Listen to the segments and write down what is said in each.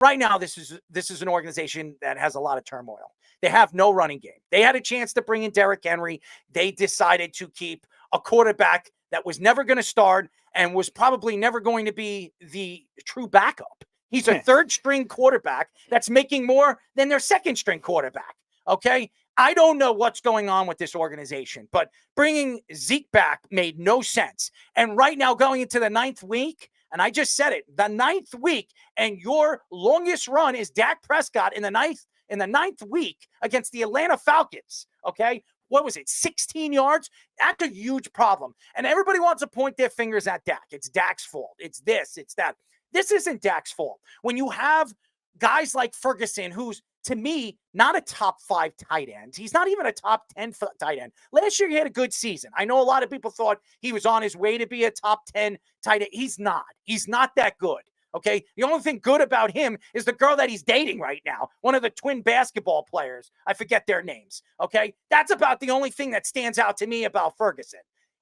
right now, this is an organization that has a lot of turmoil. They have no running game. They had a chance to bring in Derrick Henry. They decided to keep a quarterback that was never going to start and was probably never going to be the true backup. He's a third-string quarterback that's making more than their second-string quarterback, okay? I don't know what's going on with this organization, but bringing Zeke back made no sense. And right now, going into the 9th week, and I just said it, the 9th week, and your longest run is Dak Prescott in the ninth week against the Atlanta Falcons, okay? What was it, 16 yards? That's a huge problem. And everybody wants to point their fingers at Dak. It's Dak's fault. It's this, it's that. This isn't Dak's fault. When you have guys like Ferguson, who's, to me, not a top 5 tight end. He's not even a top 10 tight end. Last year, he had a good season. I know a lot of people thought he was on his way to be a top 10 tight end. He's not. He's not that good. Okay, the only thing good about him is the girl that he's dating right now, one of the twin basketball players. I forget their names. Okay, that's about the only thing that stands out to me about Ferguson.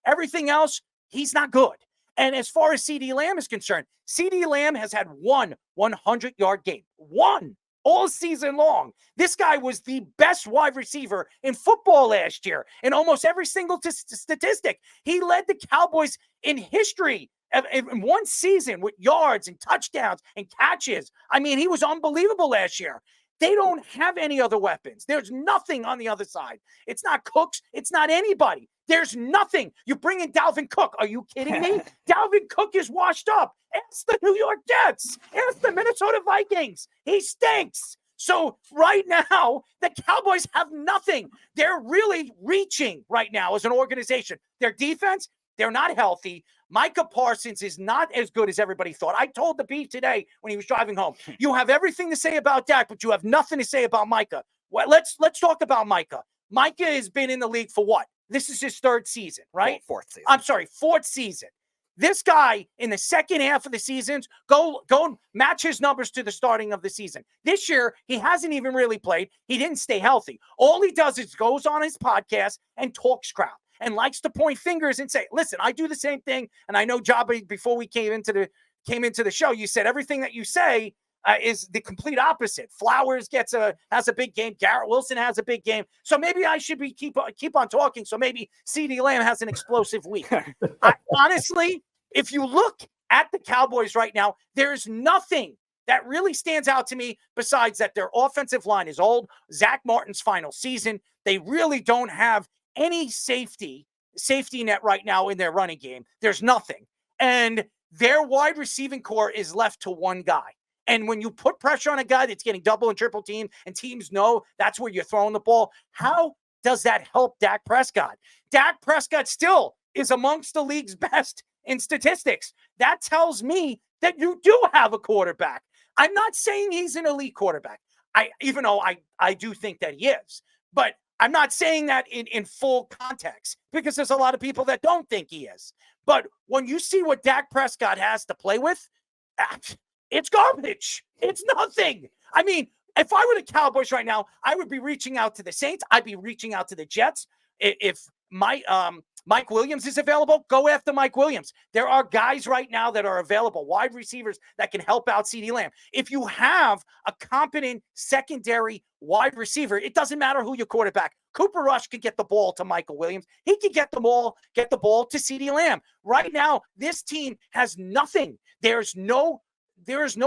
Everything else, he's not good. And as far as CeeDee Lamb is concerned, CeeDee Lamb has had one 100-yard game. One. All season long. This guy was the best wide receiver in football last year in almost every single statistic. He led the Cowboys in history in one season with yards and touchdowns and catches. I mean, he was unbelievable last year. They don't have any other weapons. There's nothing on the other side. It's not Cooks. It's not anybody. There's nothing. You bring in Dalvin Cook. Are you kidding me? Dalvin Cook is washed up. Ask the New York Jets. Ask the Minnesota Vikings. He stinks. So right now, the Cowboys have nothing. They're really reaching right now as an organization. Their defense, they're not healthy. Micah Parsons is not as good as everybody thought. I told the Beat today when he was driving home, you have everything to say about Dak, but you have nothing to say about Micah. Well, let's talk about Micah. Micah has been in the league for what? This is his 3rd season, right? Fourth season. I'm sorry, 4th season. This guy in the second half of the seasons, go match his numbers to the starting of the season. This year, he hasn't even really played. He didn't stay healthy. All he does is goes on his podcast and talks crap and likes to point fingers and say, listen, I do the same thing. And I know, Jabba, before we came into the show, you said everything that you say is the complete opposite. Flowers has a big game. Garrett Wilson has a big game. So maybe I should keep on talking. So maybe CeeDee Lamb has an explosive week. Honestly, if you look at the Cowboys right now, there's nothing that really stands out to me besides that their offensive line is old. Zach Martin's final season. They really don't have any safety net right now in their running game. There's nothing. And their wide receiving core is left to one guy. And when you put pressure on a guy that's getting double and triple teamed and teams know that's where you're throwing the ball, how does that help Dak Prescott? Dak Prescott still is amongst the league's best in statistics. That tells me that you do have a quarterback. I'm not saying he's an elite quarterback. Even though I do think that he is. But I'm not saying that in full context because there's a lot of people that don't think he is. But when you see what Dak Prescott has to play with, it's garbage. It's nothing. I mean, if I were the Cowboys right now, I would be reaching out to the Saints. I'd be reaching out to the Jets. If Mike Williams is available, go after Mike Williams. There are guys right now that are available, wide receivers that can help out CeeDee Lamb. If you have a competent secondary wide receiver, it doesn't matter who your quarterback. Cooper Rush could get the ball to Michael Williams. He could get the ball to CeeDee Lamb. Right now, this team has nothing. There is no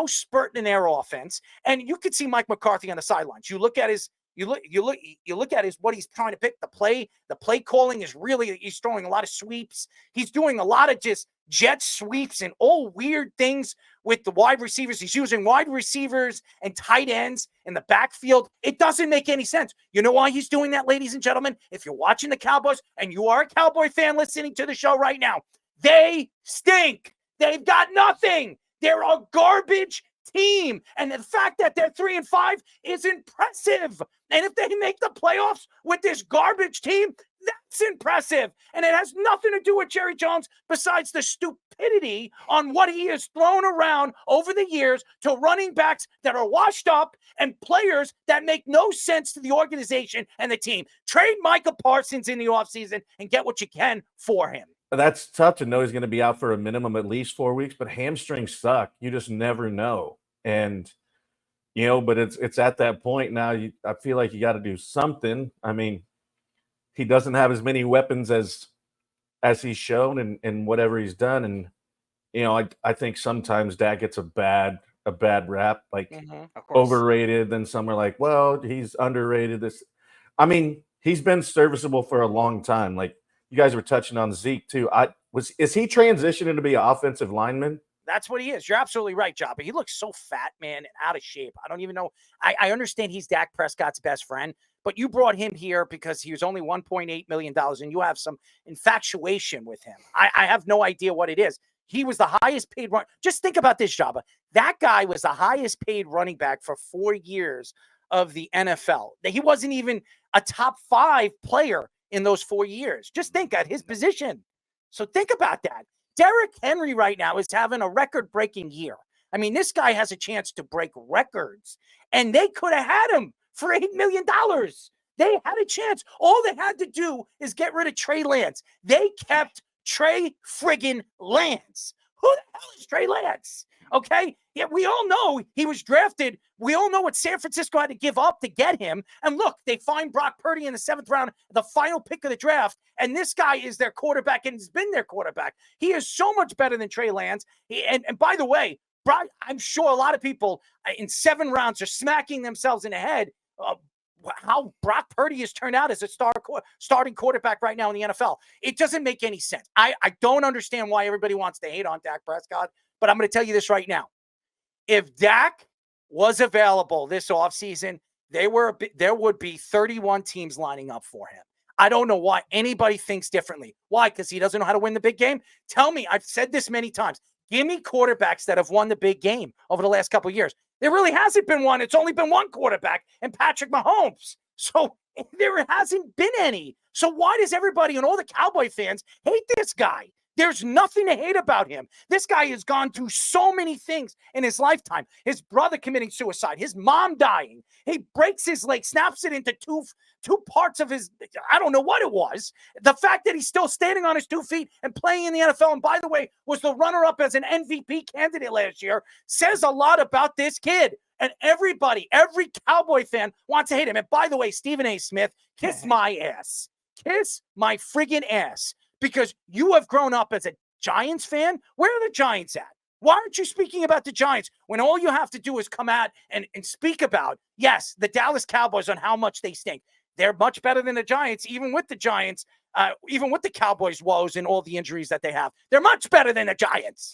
spurt in their offense. And you could see Mike McCarthy on the sidelines. You look at his what he's trying to pick. The play calling is really, he's throwing a lot of sweeps. He's doing a lot of just jet sweeps and all weird things with the wide receivers. He's using wide receivers and tight ends in the backfield. It doesn't make any sense. You know why he's doing that, ladies and gentlemen? If you're watching the Cowboys and you are a Cowboy fan listening to the show right now, they stink. They've got nothing. They're a garbage team. And the fact that they're 3-5 is impressive. And if they make the playoffs with this garbage team, that's impressive. And it has nothing to do with Jerry Jones besides the stupidity on what he has thrown around over the years to running backs that are washed up and players that make no sense to the organization and the team. Trade Micah Parsons in the offseason and get what you can for him. That's tough to know he's going to be out for a minimum at least 4 weeks, but hamstrings suck. You just never know. And But it's at that point now. I feel like you got to do something. I mean, he doesn't have as many weapons as he's shown and whatever he's done. And I think sometimes Dak gets a bad rap, like Of course. overrated. Then some are like, well, he's underrated. I mean, he's been serviceable for a long time. Like you guys were touching on Zeke too. Is he transitioning to be an offensive lineman? That's what he is. You're absolutely right, Job. But he looks so fat, man, and out of shape. I don't even know. I understand he's Dak Prescott's best friend, but you brought him here because he was only $1.8 million, and you have some infatuation with him. I have no idea what it is. He was the highest paid run. Just think about this, Jabba. That guy was the highest paid running back for 4 years of the NFL. He wasn't even a top 5 player in those 4 years. Just think at his position. So think about that. Derrick Henry right now is having a record-breaking year. I mean, this guy has a chance to break records, and they could have had him for $8 million. They had a chance. All they had to do is get rid of Trey Lance. They kept Trey friggin' Lance. Who the hell is Trey Lance? Okay? Yeah, we all know he was drafted. We all know what San Francisco had to give up to get him. And look, they find Brock Purdy in the 7th round, the final pick of the draft. And this guy is their quarterback and has been their quarterback. He is so much better than Trey Lance. And by the way, Brock, I'm sure a lot of people in 7 rounds are smacking themselves in the head how Brock Purdy has turned out as a starting quarterback right now in the NFL. It doesn't make any sense. I don't understand why everybody wants to hate on Dak Prescott, but I'm going to tell you this right now. If Dak was available this offseason, there would be 31 teams lining up for him. I don't know why anybody thinks differently. Why? Because he doesn't know how to win the big game? Tell me, I've said this many times. Give me quarterbacks that have won the big game over the last couple of years. There really hasn't been one. It's only been one quarterback, and Patrick Mahomes. So there hasn't been any. So why does everybody and all the Cowboy fans hate this guy? There's nothing to hate about him. This guy has gone through so many things in his lifetime. His brother committing suicide, his mom dying. He breaks his leg, snaps it into two parts of his, I don't know what it was. The fact that he's still standing on his 2 feet and playing in the NFL, and by the way, was the runner-up as an MVP candidate last year, says a lot about this kid. And everybody, every Cowboy fan wants to hate him. And by the way, Stephen A. Smith, kiss my ass. Kiss my friggin' ass. Because you have grown up as a Giants fan. Where are the Giants at? Why aren't you speaking about the Giants when all you have to do is come out and speak about, yes, the Dallas Cowboys on how much they stink. They're much better than the Giants, even with the Giants, even with the Cowboys' woes and all the injuries that they have. They're much better than the Giants.